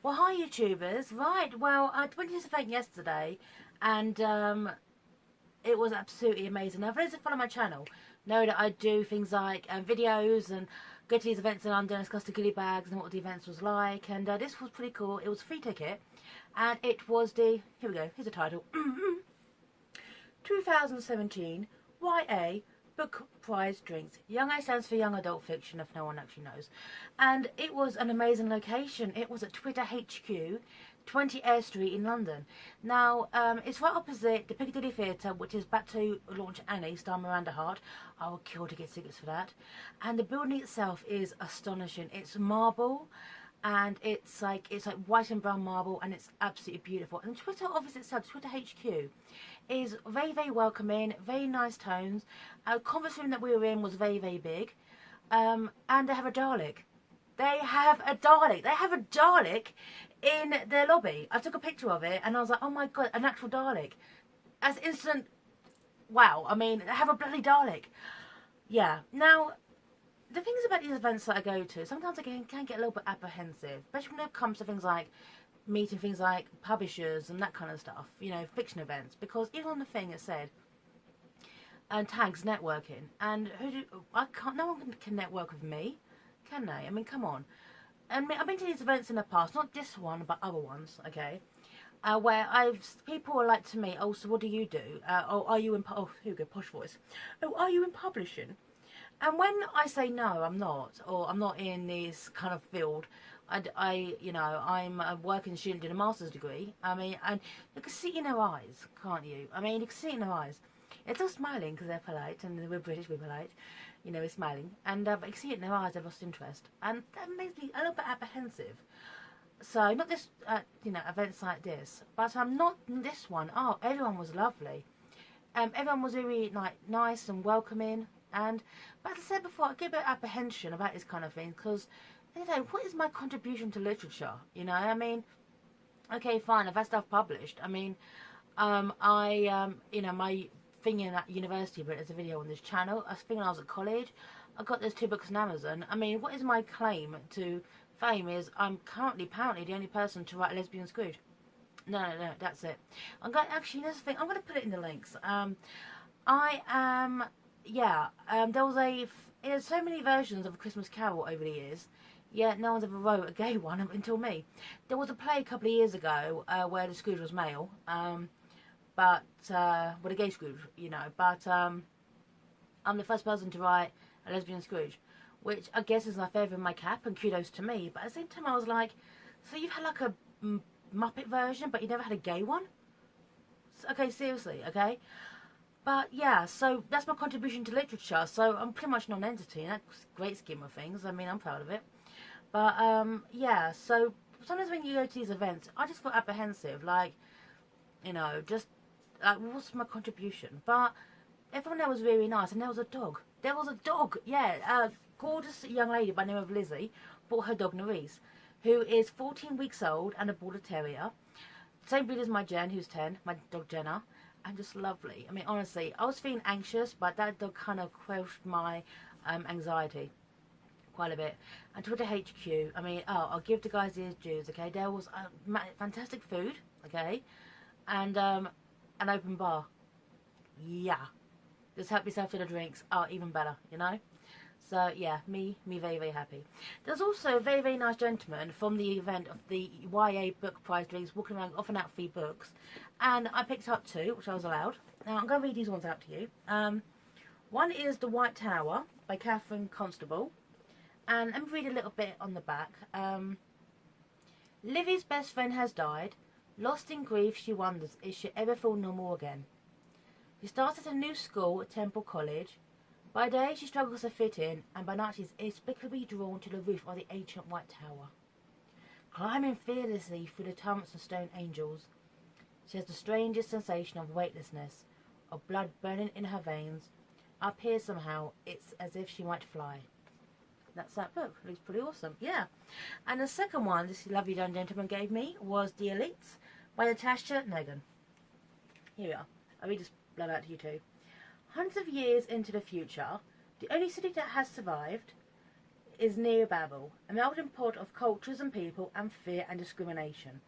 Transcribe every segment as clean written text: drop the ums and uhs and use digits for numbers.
Well, hi YouTubers. Right, well, I went to this event yesterday and it was absolutely amazing. Now, for those who follow my channel know that I do things like videos and go to these events in London, discuss the goodie bags and what the events was like. And this was pretty cool. It was a free ticket and it was the, here we go, here's the title, 2017 YA Book Prize Drinks. Young A stands for Young Adult Fiction, if no one actually knows. And it was an amazing location. It was at Twitter HQ, 20 Eyre Street in London. Now, it's right opposite the Piccadilly Theatre, which is about to launch Annie, starring Miranda Hart. I would kill to get tickets for that. And the building itself is astonishing. It's marble. And it's like white and brown marble, and it's absolutely beautiful. And Twitter office itself, Twitter HQ, is very, very welcoming, very nice tones. Our conference room that we were in was very, very big. And they have a Dalek. They have a Dalek. They have a Dalek in their lobby. I took a picture of it, and I was like, oh my god, an actual Dalek. That's instant wow. I mean, they have a bloody Dalek. Yeah. Now, the things about these events that I go to, sometimes I can get a little bit apprehensive, especially when it comes to things like meeting things like publishers and that kind of stuff, you know, fiction events, because even on the thing it said, and tags networking, and no one can network with me, can they? I mean, come on. And I've been to these events in the past, not this one, but other ones, okay, where people are like to me, oh, so what do you do? Oh, are you in, oh, here we go, posh voice. Oh, are you in publishing? And when I say no, I'm not, or I'm not in this kind of field, you know, I'm a working student in a master's degree. I mean, and you can see in their eyes, can't you? I mean, you can see in their eyes. It's all smiling because they're polite, and we're British, we're polite. You know, we're smiling. And but you can see it in their eyes, they've lost interest. And that makes me a little bit apprehensive. So, not this, you know, events like this. But not this one. Oh, everyone was lovely. Everyone was really nice and welcoming. And, but as I said before, I get a bit of apprehension about this kind of thing because, you know, what is my contribution to literature? You know, I mean, okay, fine, I've had stuff published. I mean, you know, my thing in at university, but there's a video on this channel. I think when I was at college, I got those 2 books on Amazon. I mean, what is my claim to fame is I'm currently, apparently, the only person to write a lesbian Scrooge. No, that's it. I'm going, actually, that's the thing, I'm going to put it in the links. I am... Yeah, there was there's so many versions of A Christmas Carol over the years, yet no one's ever wrote a gay one until me. There was a play a couple of years ago where the Scrooge was male, but, well, a gay Scrooge, you know, but I'm the first person to write a lesbian Scrooge, which I guess is my favour in my cap, and kudos to me, but at the same time I was like, so you've had like a Muppet version, but you never had a gay one? Okay, seriously, okay? But yeah, so that's my contribution to literature. So I'm pretty much non-entity in that great scheme of things. I mean, I'm proud of it. But yeah, so sometimes when you go to these events, I just feel apprehensive. Like, you know, just like, what's my contribution? But everyone there was really nice, and there was a dog. There was a dog, yeah. A gorgeous young lady by the name of Lizzie bought her dog Nerys, who is 14 weeks old and a border terrier. Same breed as my Jen, who's 10, my dog Jenna. And just lovely. I mean, honestly, I was feeling anxious, but that dog kind of quelled my anxiety quite a bit. And Twitter HQ, I mean, oh, I'll give the guys these dues, okay? There was fantastic food, okay? And an open bar. Yeah. Just help yourself to the drinks. Oh, even better, you know? So, yeah, me very, very happy. There's also a very, very nice gentleman from the event of the YA Book Prize drinks walking around offering out free books. And I picked up 2, which I was allowed. Now, I'm going to read these ones out to you. One is The White Tower by Catherine Constable. And let me read a little bit on the back. Livy's best friend has died. Lost in grief, she wonders, is she ever feel normal again? She starts at a new school at Temple College. By day, she struggles to fit in, and by night she's inexplicably drawn to the roof of the ancient White Tower. Climbing fearlessly through the torrents of stone angels, she has the strangest sensation of weightlessness, of blood burning in her veins. Up here somehow, it's as if she might fly. That's that book. Looks pretty awesome. Yeah. And the second one this lovely young gentleman gave me was The Elites by Natasha Negan. Here we are. I'll read this blow out to you too. Hundreds of years into the future, the only city that has survived is near Babel, a melting pot of cultures and people and fear and discrimination.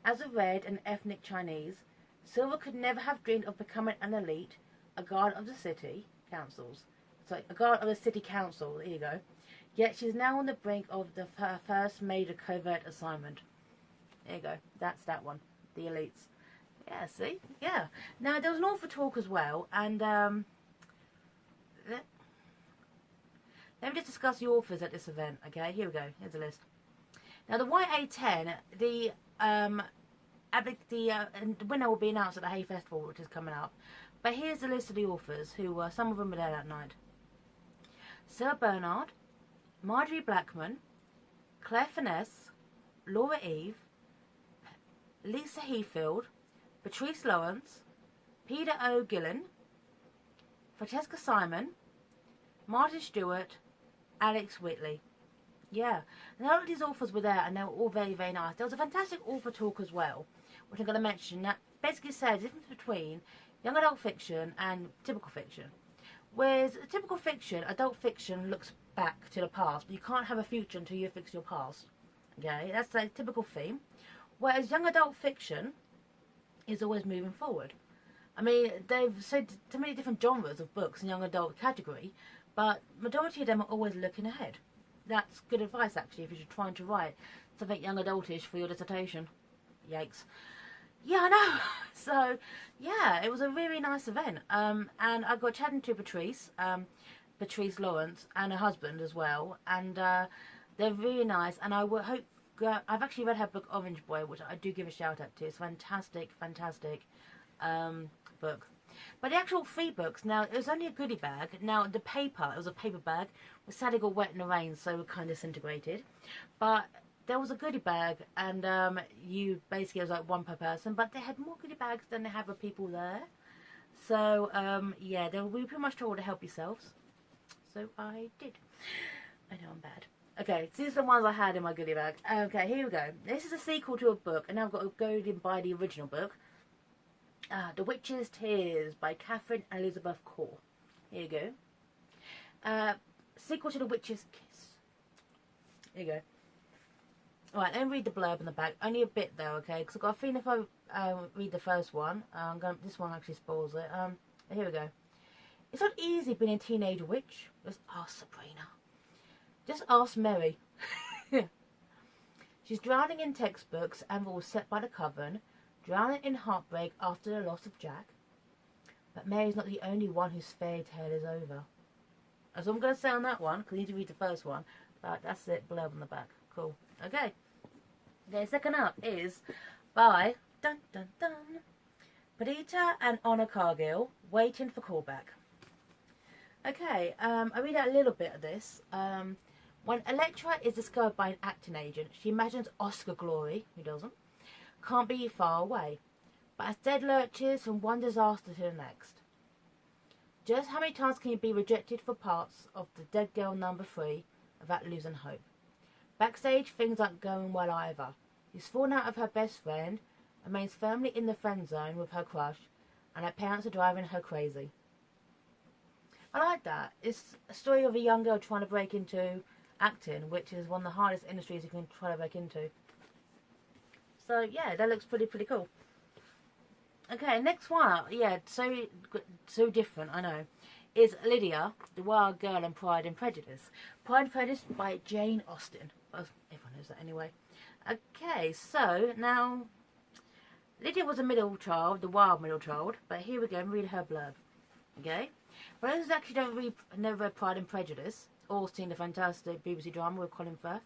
As a red and ethnic Chinese, Silver could never have dreamed of becoming an elite, a guard of the city councils. Sorry, a guard of the city council, there you go. Yet she's now on the brink of her first major covert assignment. There you go, that's that one, the elites. Yeah, see? Yeah. Now, there was an author talk as well, and let me just discuss the authors at this event, okay? Here we go, here's the list. Now, the YA10, the winner will be announced at the Hay Festival, which is coming up. But here's the list of the authors, who some of them were there that night. Sarah Bernard, Marjorie Blackman, Claire Finesse, Laura Eve, Lisa Heathfield, Patrice Lawrence, Peter O'Gillen, Francesca Simon, Martin Stewart, Alex Whitley. Yeah, and a lot of these authors were there, and they were all very, very nice. There was a fantastic author talk as well, which I'm going to mention, that basically says the difference between young adult fiction and typical fiction. Whereas typical fiction, adult fiction looks back to the past, but you can't have a future until you fix your past. Okay, that's the typical theme. Whereas young adult fiction is always moving forward. I mean, they've said so many different genres of books in young adult category, but majority of them are always looking ahead. That's good advice, actually, if you're trying to write something young adultish for your dissertation. Yikes. Yeah, I know. So, yeah, it was a really nice event. And I got chatting to Patrice Lawrence, and her husband as well. And they're really nice. And I will hope. I've actually read her book Orange Boy, which I do give a shout out to. It's a fantastic, fantastic book. But the actual free books, now, it was only a goodie bag. Now, the paper, it was a paper bag, was sadly got wet in the rain, so it kind of disintegrated. But there was a goodie bag, and you basically, it was like one per person, but they had more goodie bags than they have of people there. So, yeah, they were pretty much told to help yourselves. So I did. I know I'm bad. Okay, so these are the ones I had in my goodie bag. Okay, here we go. This is a sequel to a book, and now I've got to go and buy the original book. The Witch's Tears by Catherine Elizabeth Core. Here you go. Sequel to The Witch's Kiss. Here you go. Alright, let me read the blurb in the back. Only a bit though, okay? Because I've got a feeling if I read the first one, this one actually spoils it. Here we go. It's not easy being a teenage witch. Just ask Sabrina. Just ask Mary. She's drowning in textbooks and rules set by the coven, drowning in heartbreak after the loss of Jack. But Mary's not the only one whose fairy tale is over. That's all I'm going to say on that one, because I need to read the first one. But that's it, blurb on the back. Cool. Okay. Okay, second up is by dun dun dun Perdita and Honor Cargill, Waiting for Callback. Okay, I read out a little bit of this. When Electra is discovered by an acting agent, she imagines Oscar glory, who doesn't, can't be far away, but as dead lurches from one disaster to the next. Just how many times can you be rejected for parts of the Dead Girl #3 without losing hope? Backstage, things aren't going well either. She's fallen out of her best friend, remains firmly in the friend zone with her crush, and her parents are driving her crazy. I like that. It's a story of a young girl trying to break into acting, which is one of the hardest industries you can try to break into. So yeah, that looks pretty cool. Okay, next one, yeah, so different, I know, is Lydia, the Wild Girl in Pride and Prejudice. Pride and Prejudice by Jane Austen. Well, everyone knows that anyway. Okay, so now, Lydia was a middle child, the wild middle child, but here we go, and read her blurb. Okay? For those who actually never read Pride and Prejudice, or seen the fantastic BBC drama with Colin Firth,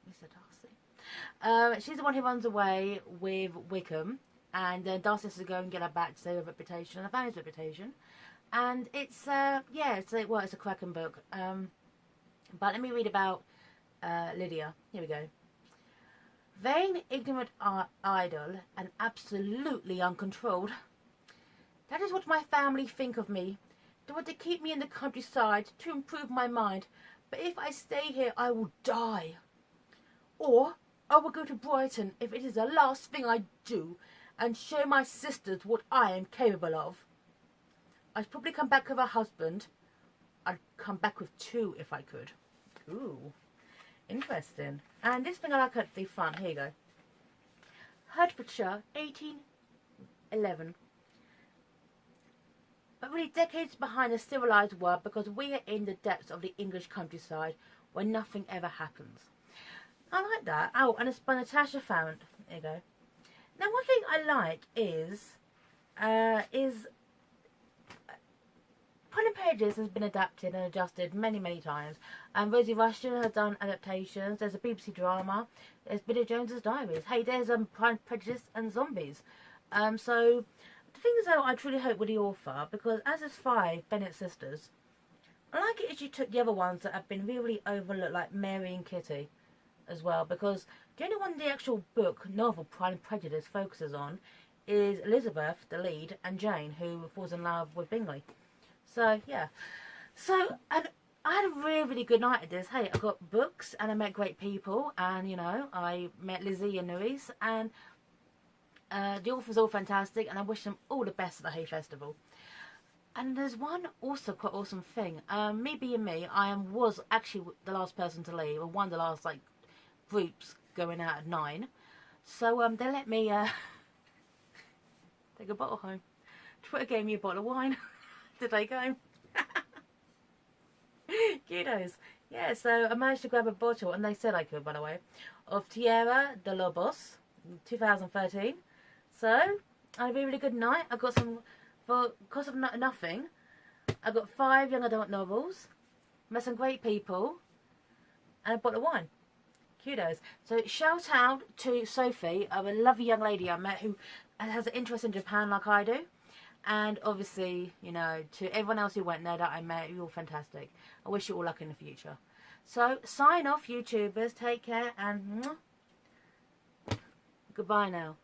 Mr. Darcy. She's the one who runs away with Wickham, and Darcy has to go and get her back to save her reputation and her family's reputation. And it's, it's a cracking book. But let me read about Lydia. Here we go. Vain, ignorant idol, and absolutely uncontrolled. That is what my family think of me. They want to keep me in the countryside to improve my mind, but if I stay here I will die. Or I will go to Brighton if it is the last thing I do, and show my sisters what I am capable of. I'd probably come back with a husband. I'd come back with 2 if I could. Ooh, interesting. And this thing I like at the front, here you go. Hertfordshire, 1811. But really decades behind the civilised world, because we are in the depths of the English countryside where nothing ever happens. I like that. Oh, and it's by Natasha Farrant. There you go. Now, one thing I like is Pride and Prejudice has been adapted and adjusted many, many times. And Rosie Rushton has done adaptations. There's a BBC drama. There's Bridget Jones's Diaries. Hey, there's Pride and Prejudice and Zombies. So the thing is, though, I truly hope with the author, because as there's 5 Bennett sisters, I like it if she took the other ones that have been really overlooked, like Mary and Kitty, as well, because the only one the actual book novel Pride and Prejudice focuses on is Elizabeth, the lead, and Jane, who falls in love with Bingley. So yeah, so and I had a really, really good night at this. Hey, I got books and I met great people, and you know, I met Lizzie and Louise, and the authors all fantastic, and I wish them all the best at the Hay Festival. And there's one also quite awesome thing. Me being me, was actually the last person to leave, or one of the last like groups going out at 9. So they let me take a bottle home. Twitter gave me a bottle of wine. Did I go? Kudos. Yeah, so I managed to grab a bottle, and they said I could, by the way, of Tierra de Lobos, 2013. So I had a really, really good night. I got some, for cost of nothing, I got 5 young adult novels, met some great people, and a bottle of wine. Kudos. So shout out to Sophie, a lovely young lady I met who has an interest in Japan like I do. And obviously, you know, to everyone else who went there that I met, you're all fantastic. I wish you all luck in the future. So, sign off, YouTubers. Take care, and goodbye now.